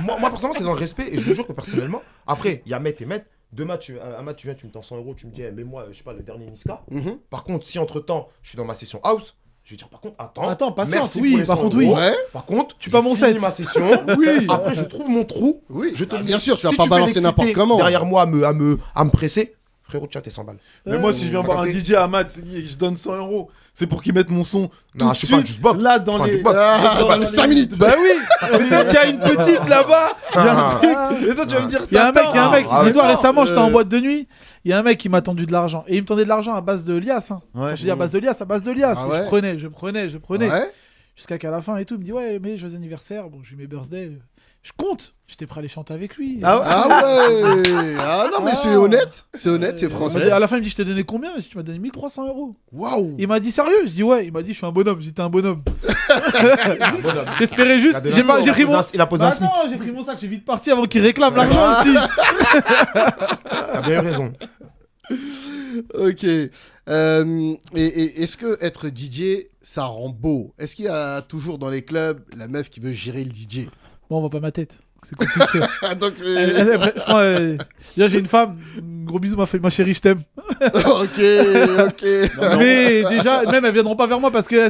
Moi, personnellement, c'est dans le respect. Et je vous jure que personnellement, après, il y a Maître et Maître. Demain, Ahmad, tu viens, tu me tends 100 euros, tu me dis, mais moi, je sais pas, le dernier Niska. Mhm. Par contre, si entre temps, je suis dans ma session house, je vais dire, par contre, Attends, patience, merci oui, pour les par 100 contre, euros. oui. Ouais, Par contre, Tu je pas mon finis set. ma session. oui. Après, je trouve mon trou. Oui, Je te bah, le bien dis. sûr, tu vas Si pas fais balancer l'exciter n'importe comment. derrière moi à me presser, frérot, tiens tes 100 balles. Mais moi, si je viens voir un Raconter. DJ Ahmad, je donne 100 euros. C'est pour qu'il mette mon son tout Non, de je suis pas un suite. juice box. Là, Je dans suis pas un les. juice box. Ah, dans bah, les- 5 minutes. Bah oui. Il y a une petite là-bas. Il y a un truc. Et toi, tu vas me dire, Il y a un mec, Ah, dis-toi, attends, récemment, j'étais en boîte de nuit. Il y a un mec qui m'a tendu de l'argent. Et il me tendait de l'argent à base de lias. Hein. Ouais. Quand je dis à base de lias, à base de lias. Ah Et ouais. je prenais. Ouais. Jusqu'à qu'à la fin et tout, il me dit, ouais, mais joyeux anniversaire. Bon, je lui mets birthday. Je compte. J'étais prêt à aller chanter avec lui. Ah ouais. Ah ouais. Ah non, mais c'est honnête. C'est honnête, c'est Il m'a dit- français. à la fin, il me dit, je t'ai donné combien? Je dis, tu m'as donné 1300 euros. Waouh. Il m'a dit, sérieux? Je dis, ouais. Il m'a dit, je suis un bonhomme. J'étais un bonhomme. J'espérais juste. J'ai pris mon. Il a posé Bah un SMIC. non, j'ai pris mon sac, j'ai vite parti avant qu'il réclame l'argent aussi. T'as bien eu raison. Ok. Et est-ce que être DJ, ça rend beau? Est-ce qu'il y a toujours dans les clubs la meuf qui veut gérer le DJ? Bon, on voit pas ma tête. C'est compliqué. Donc c'est. Déjà, j'ai une femme. Gros bisous, ma chérie, je t'aime. ok. Mais déjà, même elles viendront pas vers moi parce que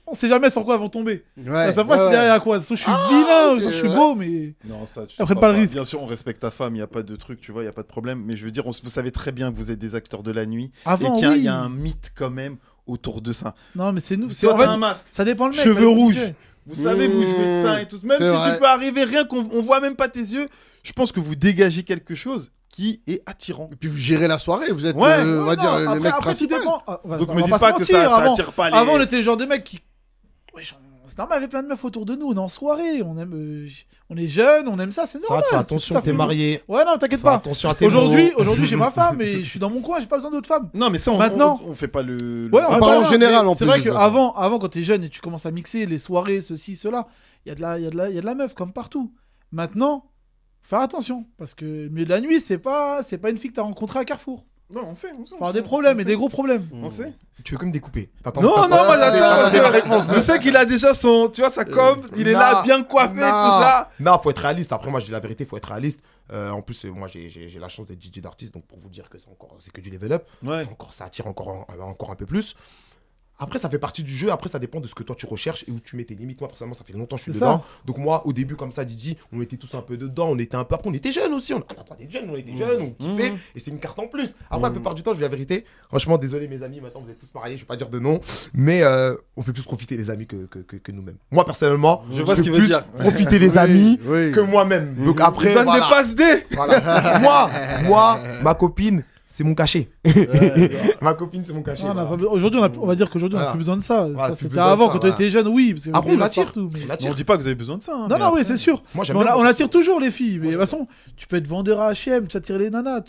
on sait jamais sur quoi elles vont tomber. Ouais. Elles savent pas si ouais. derrière quoi. De toute façon, je suis vilain, ok, je suis ouais. beau, mais. Non, ça, tu Après, te pas crois le risque. Bien sûr, on respecte ta femme, il n'y a pas de truc, tu vois, il n'y a pas de problème. Mais je veux dire, vous savez très bien que vous êtes des acteurs de la nuit. Avant, et qu'il y a- oui. il y a un mythe quand même autour de ça. Non, mais c'est nous. Toi, En t'as fait, un masque, ça dépend le mec. cheveux ça dépend du rouges. sujet. Vous savez, vous jouez de ça et tout. Même C'est si vrai. tu peux arriver, rien qu'on voit même pas tes yeux, je pense que vous dégagez quelque chose qui est attirant. Et puis vous gérez la soirée, vous êtes, Ouais, on va Non, dire, le après, mec après, tout principal. dépend. Donc on me va dis se pas que ça mentir, avant- attire pas les... Avant, on était le genre de mecs qui. Ouais, c'est normal, il y avait plein de meufs autour de nous. On est en soirée, on est jeunes, on aime ça, c'est Ça, normal. fais c'est attention, tout à t'es fait- marié. Ouais, non, t'inquiète Fais pas. attention à tes Aujourd'hui, mots. j'ai ma femme et je suis dans mon coin, j'ai pas besoin d'autres femmes. Non, mais ça, Maintenant- on fait pas le... Ouais, On fait parle pas en là, général, mais en c'est plus, vrai de toute qu'avant, quand t'es jeune et tu commences à mixer les soirées, ceci, cela, il y a de la meuf comme partout. Maintenant, faire attention parce que le milieu de la nuit, c'est pas une fille que t'as rencontrée à Carrefour. Non, on sait. Enfin, des problèmes et des gros problèmes. On sait. Tu veux que me découper? Non, moi j'attends parce t'as la que réponse. je sais qu'il a déjà son, tu vois, sa com, il est là Non, bien coiffé, tout non. ça. Non, faut être réaliste. Après, moi, je dis la vérité, faut être réaliste. En plus, moi, j'ai la chance d'être DJ d'artiste, donc pour vous dire que c'est que du level up. Ouais. Ça attire encore un peu plus. Après, ça fait partie du jeu. Après, ça dépend de ce que toi tu recherches et où tu mets tes limites. Moi, personnellement, ça fait longtemps que je suis C'est dedans. Donc, moi, au début, comme ça, Didi, on était tous un peu dedans. On était un peu. Après, on était jeunes aussi. On a pas des jeunes, on était jeunes, on kiffait. Et c'est une carte en plus. Après, la plupart du temps, je dis la vérité. Franchement, désolé, mes amis. Maintenant, vous êtes tous mariés. Je vais pas dire de nom. Mais on fait plus profiter les amis que nous-mêmes. Moi, personnellement, Je vois ce fais qu'il veut plus dire. profiter les amis Oui. que moi-même. Donc, après, Donne voilà. des passes D. Voilà. moi, ma copine, c'est mon cachet. Ma copine, c'est mon cachet. Non, voilà. aujourd'hui, on va dire qu'aujourd'hui, on a Voilà. plus besoin de ça. Voilà, Ça, plus c'était besoin de avant, ça, quand voilà. on était jeune, oui. Parce que Après, on on l'a attire. partout, mais- On On attire. dit pas que vous avez besoin de ça. hein, Non, mais non, oui, après- c'est sûr. Moi, j'aime Mais bien on beaucoup attire ça. toujours les filles. Mais de toute façon, tu peux être vendeur à H&M, tu attires les nanas.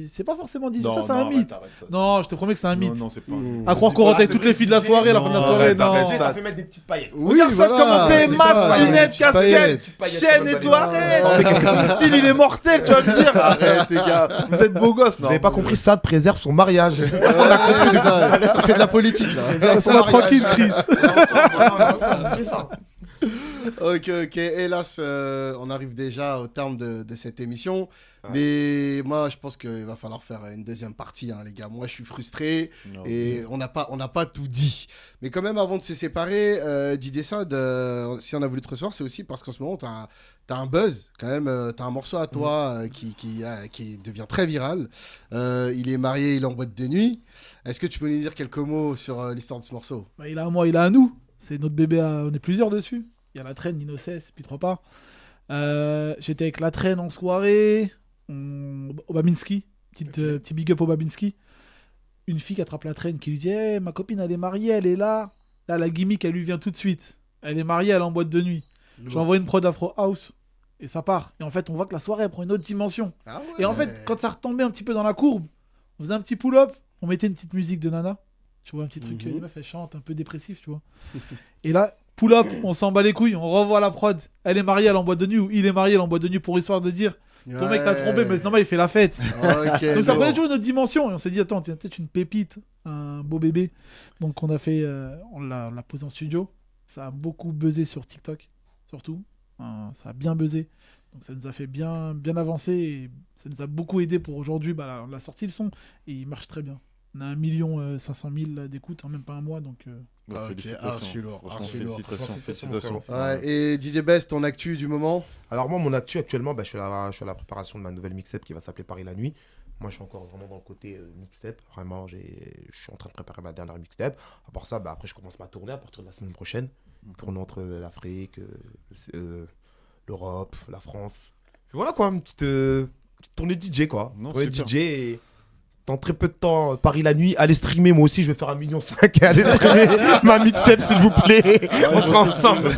C'est pas forcément dit. Non, Ça, c'est non, un mythe. arrête ça. Non, je te promets que c'est un mythe. Non, c'est pas. À croire qu'on rentre avec toutes les filles de la soirée, à la fin de la Non, soirée. arrête, Non. arrête, Ça fait mettre des petites paillettes. Oui, Regarde ça, voilà, comment t'es, c'est masque, ça, lunettes, petites paillettes. casquette, chaîne et tout, Ça arrête. en fait quelque chose. Ton style, il est mortel, tu vas me dire. Arrête, les gars. Vous êtes beaux gosses, Vous non. avez pas compris, ça préserve son mariage. Il fait de la politique là. On va tranquille, Chris. Ok, hélas, on arrive déjà au terme de cette émission. Mais moi, je pense qu'il va falloir faire une deuxième partie, hein, les gars. Moi, je suis frustré et on n'a pas tout dit. Mais quand même, avant de se séparer, Didier Sad, si on a voulu te recevoir, c'est aussi parce qu'en ce moment, tu as un buzz. Quand même, tu as un morceau à toi qui devient très viral. Il est marié, il est en boîte de nuit. Est-ce que tu peux nous dire quelques mots sur l'histoire de ce morceau? Bah, il a un moi, il a un nous. C'est notre bébé, on est plusieurs dessus. Il y a la traîne, Nino Cess, puis 3 parts. J'étais avec la traîne en soirée. Au Babinski, petit big up au Babinski. Une fille qui attrape la traîne qui lui dit hey, ma copine elle est mariée, elle est là. Là la gimmick elle lui vient tout de suite. Elle est mariée, elle est en boîte de nuit. J'envoie une prod Afro House et ça part. Et en fait on voit que la soirée elle prend une autre dimension. Ah ouais. Et en fait quand ça retombait un petit peu dans la courbe, on faisait un petit pull-up, on mettait une petite musique de Nana. Tu vois un petit truc, les meufs elles chantent un peu dépressif, tu vois. Et là pull-up, on s'en bat les couilles, on revoit la prod. Elle est mariée, elle est en boîte de nuit ou il est marié, elle est en boîte de nuit pour histoire de dire ton mec t'a trompé, mais c'est normal, il fait la fête. Ok, Donc ça lourd. prenait toujours une autre dimension. Et on s'est dit, attends, tiens, peut-être une pépite, un beau bébé. Donc on a fait, on l'a posé en studio. Ça a beaucoup buzzé sur TikTok, surtout. Ça a bien buzzé. Donc ça nous a fait bien avancer. Et ça nous a beaucoup aidé pour aujourd'hui. Bah, on a sorti le son et il marche très bien. On a 1 500 000 d'écoutes en même pas un mois. Donc Bah, Ok, félicitations. archi lourd, Franchement, archi lourd. félicitations, Franchement, félicitations. Ouais, et DJ Best, ton actu du moment? Alors moi, mon actu actuellement, je suis à la préparation de ma nouvelle mixtape qui va s'appeler Paris la nuit. Moi, je suis encore vraiment dans le côté mixtape. Vraiment, je suis en train de préparer ma dernière mixtape. À part ça, après, je commence ma tournée à partir de la semaine prochaine. Tournée entre l'Afrique, l'Europe, la France. Puis voilà quoi, une petite tournée DJ quoi. Non, Tournée super. DJ et dans très peu de temps, Paris la nuit, allez streamer. Moi aussi, je vais faire 1,5 million et allez streamer ma mixtape s'il vous plaît. On sera ensemble.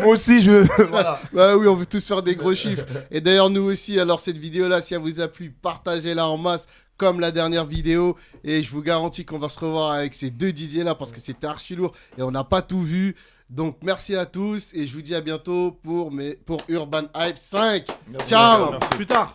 Moi aussi, je veux. Voilà. Bah oui, on veut tous faire des gros chiffres. Et d'ailleurs, nous aussi, alors cette vidéo-là, si elle vous a plu, partagez-la en masse, comme la dernière vidéo. Et je vous garantis qu'on va se revoir avec ces deux DJ-là, parce que c'était archi lourd et on n'a pas tout vu. Donc, merci à tous et je vous dis à bientôt pour Urban Hype 5. Ciao. Merci. plus tard.